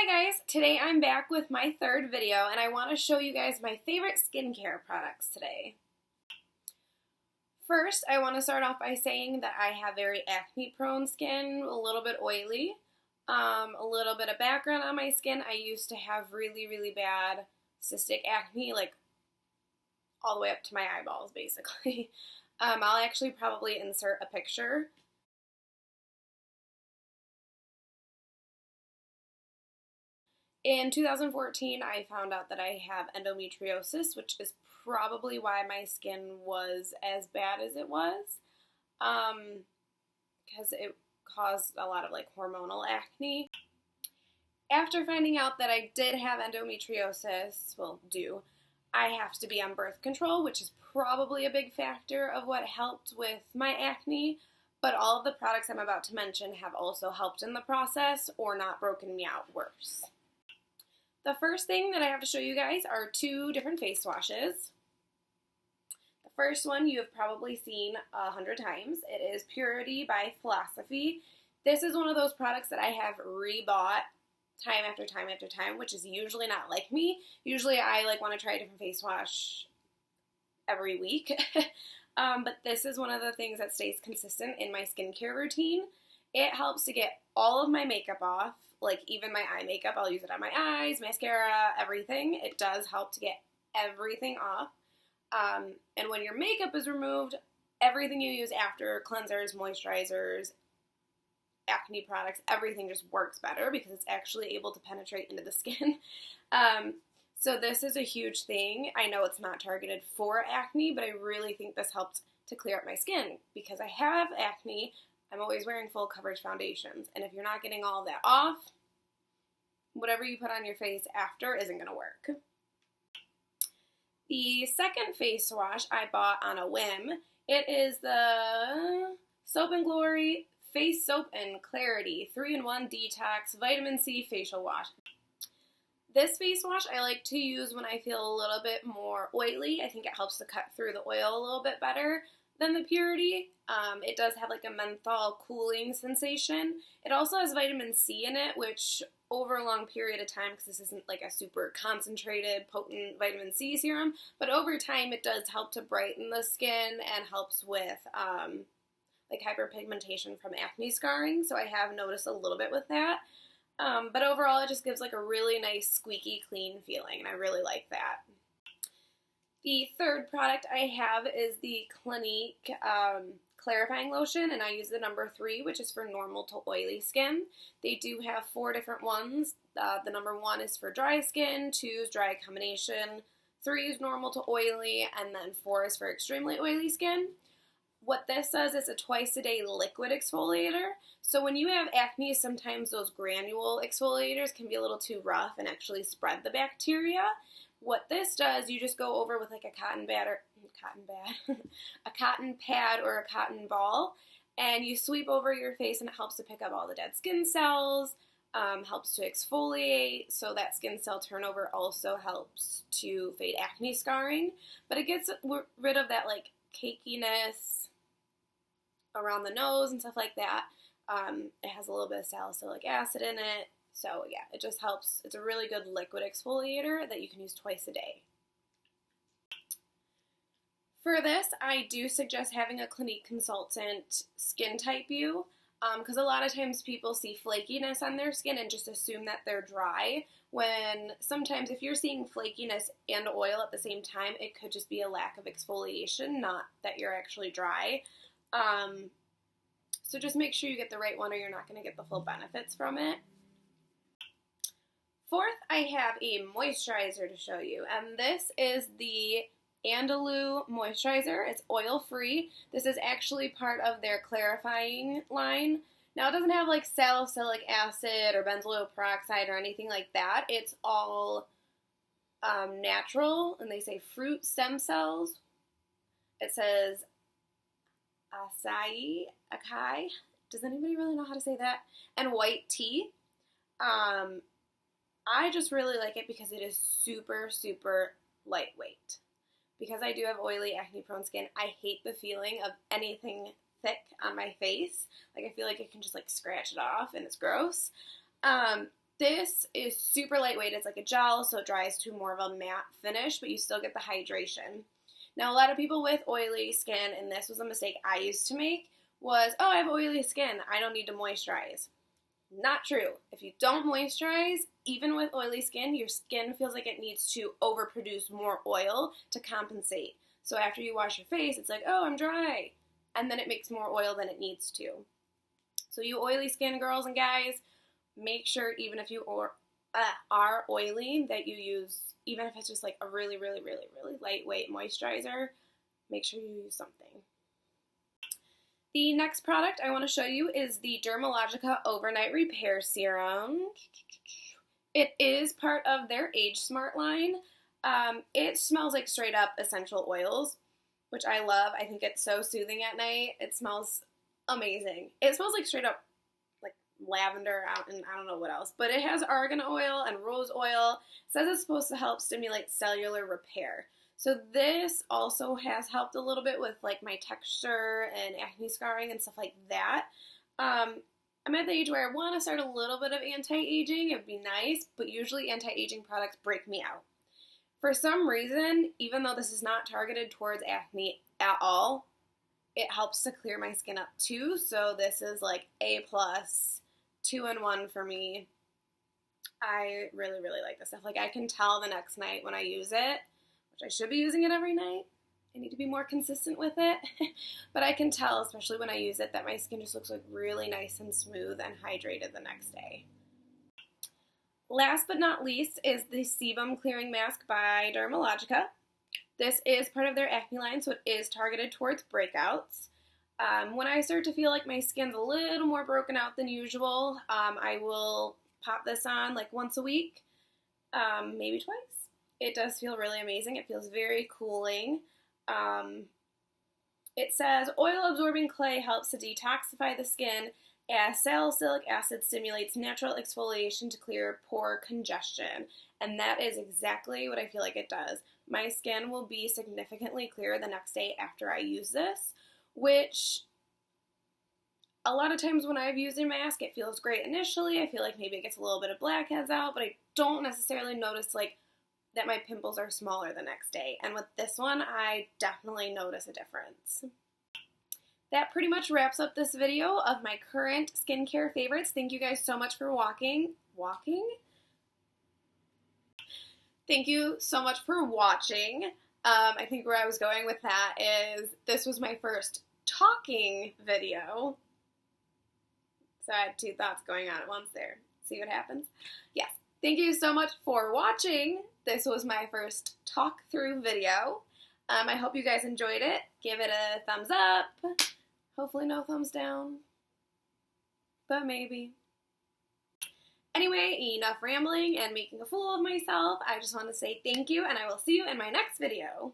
Hi guys, today I'm back with my third video and I want to show you guys my favorite skincare products today. First, I want to start off by saying that I have very acne prone skin, a little bit oily, a little bit of background on my skin. I used to have really bad cystic acne, like all the way up to my eyeballs basically. I'll actually probably insert a picture. In 2014, I found out that I have endometriosis, which is probably why my skin was as bad as it was, because it caused a lot of hormonal acne. After finding out that I did have endometriosis, I have to be on birth control, which is probably a big factor of what helped with my acne, but all of the products I'm about to mention have also helped in the process or not broken me out worse. The first thing that I have to show you guys are two different face washes. The first one you have probably seen 100 times. It is Purity by Philosophy. This is one of those products that I have rebought time after time after time, which is usually not like me. Usually I want to try a different face wash every week. But this is one of the things that stays consistent in my skincare routine. It helps to get all of my makeup off. Even my eye makeup, I'll use it on my eyes, mascara, everything. It does help to get everything off. And when your makeup is removed, everything you use after, cleansers, moisturizers, acne products, everything just works better because it's actually able to penetrate into the skin. So this is a huge thing. I know it's not targeted for acne, but I really think this helped to clear up my skin because I have acne. I'm always wearing full coverage foundations, and if you're not getting all of that off, whatever you put on your face after isn't going to work. The second face wash I bought on a whim. It is the Soap & Glory Face Soap and Clarity 3-in-1 Detox Vitamin C Facial Wash. This face wash I like to use when I feel a little bit more oily. I think it helps to cut through the oil a little bit better than the Purity. It does have a menthol cooling sensation. It also has vitamin C in it, which over a long period of time, because this isn't a super concentrated, potent vitamin C serum, but over time it does help to brighten the skin and helps with hyperpigmentation from acne scarring, so I have noticed a little bit with that. But overall it just gives a really nice squeaky clean feeling, and I really like that. The third product I have is the Clinique Clarifying Lotion, and I use the number 3, which is for normal to oily skin. They do have 4 different ones. The number 1 is for dry skin, 2 is dry combination, 3 is normal to oily, and then 4 is for extremely oily skin. What this does is a twice-a-day liquid exfoliator. So when you have acne, sometimes those granule exfoliators can be a little too rough and actually spread the bacteria. What this does, you just go over with a cotton pad or a cotton ball, and you sweep over your face, and it helps to pick up all the dead skin cells, helps to exfoliate, so that skin cell turnover also helps to fade acne scarring, but it gets rid of that cakiness around the nose and stuff like that. It has a little bit of salicylic acid in it. So yeah, it just helps. It's a really good liquid exfoliator that you can use twice a day. For this, I do suggest having a Clinique consultant skin type you, because a lot of times people see flakiness on their skin and just assume that they're dry, when sometimes if you're seeing flakiness and oil at the same time, it could just be a lack of exfoliation, not that you're actually dry. So just make sure you get the right one or you're not going to get the full benefits from it. Fourth, I have a moisturizer to show you, and this is the Andalou Moisturizer. It's oil-free. This is actually part of their clarifying line. Now, it doesn't have salicylic acid or benzoyl peroxide or anything like that. It's all natural, and they say fruit stem cells. It says acai. Does anybody really know how to say that? And white tea. I just really like it because it is super lightweight. Because I do have oily, acne-prone skin, I hate the feeling of anything thick on my face. I feel like I can just scratch it off and it's gross. This is super lightweight. It's like a gel, so it dries to more of a matte finish, but you still get the hydration. Now, a lot of people with oily skin, and this was a mistake I used to make, was, oh, I have oily skin, I don't need to moisturize. Not true. If you don't moisturize, even with oily skin, your skin feels like it needs to overproduce more oil to compensate. So after you wash your face, it's like, oh, I'm dry. And then it makes more oil than it needs to. So you oily skin girls and guys, make sure even if you are oily that you use, even if it's just like a really, really, really, really lightweight moisturizer, make sure you use something. The next product I want to show you is the Dermalogica-Overnight Repair Serum. It is part of their Age Smart line. It smells like straight up essential oils, which I love. I think it's so soothing at night. It smells amazing. It smells like straight up like lavender and I don't know what else, but it has argan oil and rose oil. It says it's supposed to help stimulate cellular repair. So this also has helped a little bit with like my texture and acne scarring and stuff like that. I'm at the age where I want to start a little bit of anti-aging. It would be nice, but usually anti-aging products break me out. For some reason, even though this is not targeted towards acne at all, it helps to clear my skin up too. So this is like A+, 2-in-1 for me. I really, really like this stuff. Like I can tell the next night when I use it, which I should be using it every night. I need to be more consistent with it. But I can tell, especially when I use it, that my skin just looks like really nice and smooth and hydrated the next day. Last but not least is the Sebum Clearing Mask by Dermalogica. This is part of their acne line, so it is targeted towards breakouts. When I start to feel like my skin's a little more broken out than usual, I will pop this on like once a week, maybe twice. It does feel really amazing. It feels very cooling. It says, oil-absorbing clay helps to detoxify the skin as salicylic acid stimulates natural exfoliation to clear pore congestion. And that is exactly what I feel like it does. My skin will be significantly clearer the next day after I use this, which a lot of times when I've used a mask, it feels great initially. I feel like maybe it gets a little bit of blackheads out, but I don't necessarily notice like that my pimples are smaller the next day. And with this one, I definitely notice a difference. That pretty much wraps up this video of my current skincare favorites. Thank you guys so much for watching. Thank you so much for watching. I think where I was going with that is this was my first talking video. So I had two thoughts going on at once there. See what happens? Yes. Thank you so much for watching. This was my first talk through video. I hope you guys enjoyed it. Give it a thumbs up. Hopefully no thumbs down. But maybe. Anyway, enough rambling and making a fool of myself. I just want to say thank you, and I will see you in my next video.